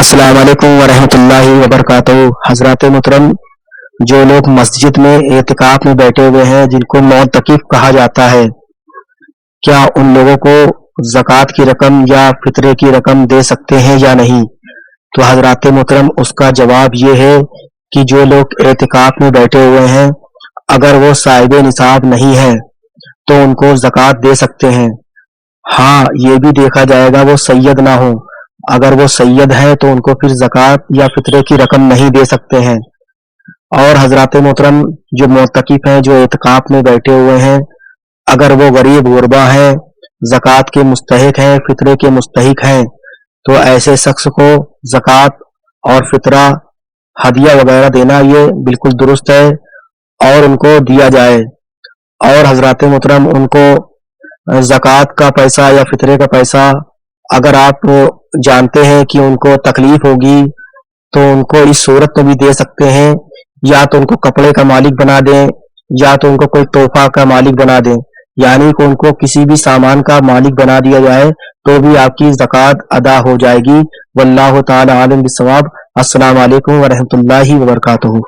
السلام علیکم ورحمۃ اللہ وبرکاتہ۔ حضرات محترم، جو لوگ مسجد میں اعتکاف میں بیٹھے ہوئے ہیں، جن کو معتکف کہا جاتا ہے، کیا ان لوگوں کو زکوٰۃ کی رقم یا فطرے کی رقم دے سکتے ہیں یا نہیں؟ تو حضرات محترم، اس کا جواب یہ ہے کہ جو لوگ اعتکاف میں بیٹھے ہوئے ہیں، اگر وہ صاحب نصاب نہیں ہیں تو ان کو زکوٰۃ دے سکتے ہیں۔ ہاں، یہ بھی دیکھا جائے گا وہ سید نہ ہو۔ اگر وہ سید ہے تو ان کو پھر زکوٰۃ یا فطرے کی رقم نہیں دے سکتے ہیں۔ اور حضرات محترم، جو معتکف ہیں، جو اعتکاف میں بیٹھے ہوئے ہیں، اگر وہ غریب غربا ہیں، زکوٰۃ کے مستحق ہیں، فطرے کے مستحق ہیں، تو ایسے شخص کو زکوٰۃ اور فطرہ، ہدیہ وغیرہ دینا یہ بالکل درست ہے اور ان کو دیا جائے۔ اور حضرات محترم، ان کو زکوٰۃ کا پیسہ یا فطرے کا پیسہ اگر آپ جانتے ہیں کہ ان کو تکلیف ہوگی تو ان کو اس صورت میں بھی دے سکتے ہیں، یا تو ان کو کپڑے کا مالک بنا دیں، یا تو ان کو کوئی تحفہ کا مالک بنا دیں، یعنی کہ ان کو کسی بھی سامان کا مالک بنا دیا جائے تو بھی آپ کی زکوٰۃ ادا ہو جائے گی۔ واللہ تعالی عالم بالصواب۔ السلام علیکم ورحمۃ اللہ وبرکاتہ۔